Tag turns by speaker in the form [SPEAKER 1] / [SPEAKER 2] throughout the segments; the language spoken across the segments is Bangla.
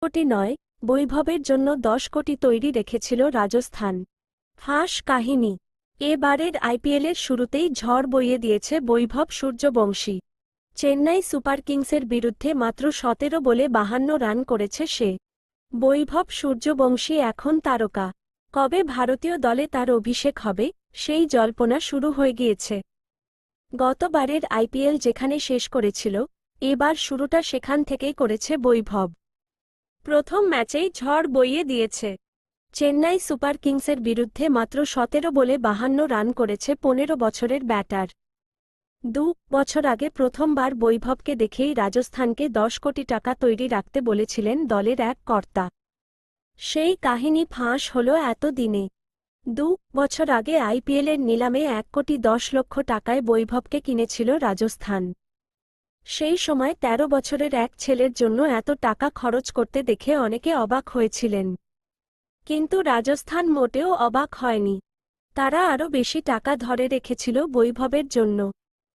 [SPEAKER 1] কোটি নয়, বৈভবের জন্য 10 কোটি তৈরি রেখেছিল রাজস্থান। ফাঁস কাহিনী। এবারের আইপিএলের শুরুতেই ঝড় বইয়ে দিয়েছে বৈভব সূর্যবংশী। চেন্নাই সুপার কিংসের বিরুদ্ধে মাত্র 17 বলে 52 রান করেছে সে। বৈভব সূর্যবংশী এখন তারকা। কবে ভারতীয় দলে তার অভিষেক হবে, সেই জল্পনা শুরু হয়ে গিয়েছে। গতবারের আইপিএল যেখানে শেষ করেছিল, এবার শুরুটা সেখান থেকেই করেছে বৈভব। প্রথম ম্যাচেই ঝড় বইয়ে দিয়েছে। চেন্নাই সুপার কিংসের বিরুদ্ধে মাত্র 17 বলে 52 রান করেছে 15 বছরের ব্যাটার। 2 বছর আগে প্রথমবার বৈভবকে দেখেই রাজস্থানকে 10 কোটি টাকা তৈরি রাখতে বলেছিলেন দলের এক কর্তা। সেই কাহিনী ফাঁস হল এত দিনে। 2 বছর আগে আইপিএলের নিলামে 1 কোটি 10 লক্ষ টাকায় বৈভবকে কিনেছিল রাজস্থান। সেই সময় 13 বছরের এক ছেলের জন্য এত টাকা খরচ করতে দেখে অনেকে অবাক হয়েছিলেন। কিন্তু রাজস্থান মোটেও অবাক হয়নি। তারা আরও বেশি টাকা ধরে রেখেছিল বৈভবের জন্য।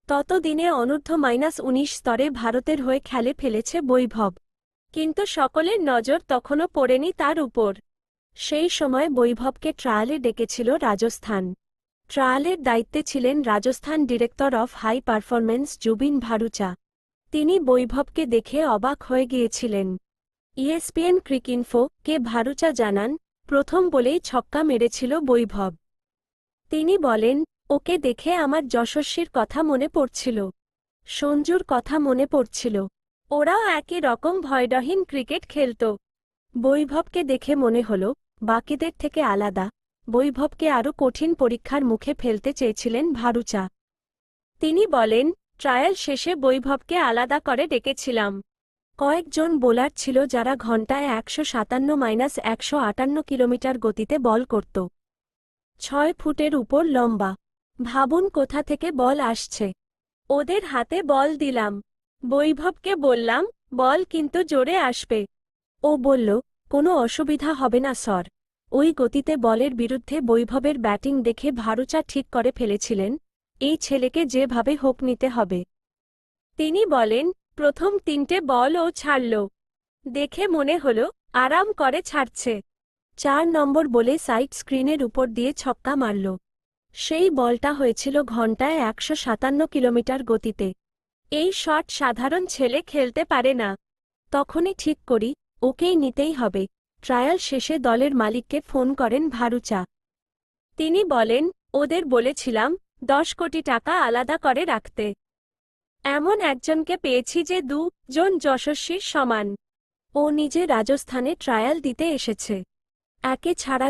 [SPEAKER 1] ততদিনে অনূর্ধ্ব-19 স্তরে ভারতের হয়ে খেলে ফেলেছে বৈভব। কিন্তু সকলের নজর তখনও পড়েনি তার উপর। সেই সময় বৈভবকে ট্রায়ালে ডেকেছিল রাজস্থান। ট্রায়ালের দায়িত্বে ছিলেন Rajasthan director of high performance Zubin Bharucha. তিনি বৈভবকে দেখে অবাক হয়ে গিয়েছিলেন। ইএসপিএন ক্রিকইনফো কে ভারুচা জানান, প্রথম বলেই ছক্কা মেরেছিল বৈভব। তিনি বলেন, ওকে দেখে আমার যশস্বীর কথা মনে পড়ছিল, সঞ্জুর কথা মনে পড়ছিল। ওরাও একই রকম ভয়ডহীন ক্রিকেট খেলত। বৈভবকে দেখে মনে হল, বাকিদের থেকে আলাদা। বৈভবকে আরও কঠিন পরীক্ষার মুখে ফেলতে চেয়েছিলেন ভারুচা। তিনি বলেন, ট্রায়াল শেষে বৈভবকে আলাদা করে ডেকেছিলাম। কয়েকজন বোলার ছিল যারা ঘণ্টায় 157-158 কিলোমিটার গতিতে বল করত। 6 ফুটের উপর লম্বা। ভাবুন কোথা থেকে বল আসছে। ওদের হাতে বল দিলাম। বৈভবকে বললাম, বল কিন্তু জোরে আসবে। ও বলল, কোনো অসুবিধা হবে না স্যার। ওই গতিতে বলের বিরুদ্ধে বৈভবের ব্যাটিং দেখে ভারুচা ঠিক করে ফেলেছিলেন, এই ছেলেকে যেভাবে হোক নিতে হবে। তিনি বলেন, প্রথম 3টে বল ও ছাড়ল। দেখে মনে হল, আরাম করে ছাড়ছে। 4 নম্বর বলে সাইড স্ক্রিনের উপর দিয়ে ছক্কা মারল। সেই বলটা হয়েছিল ঘণ্টায় 157 কিলোমিটার গতিতে। এই শট সাধারণ ছেলে খেলতে পারে না। তখনই ঠিক করি, ওকেই নিতেই হবে। ট্রায়াল শেষে দলের মালিককে ফোন করেন ভারুচা। তিনি বলেন, ওদের বলেছিলাম 10 কোটি টাকা আলাদা করে রাখতে। এমন একজনকে পেয়েছি যে 2 জন যশস্বীর সমান। ও নিজে রাজস্থানে ট্রায়াল দিতে এসেছে। একে ছাড়া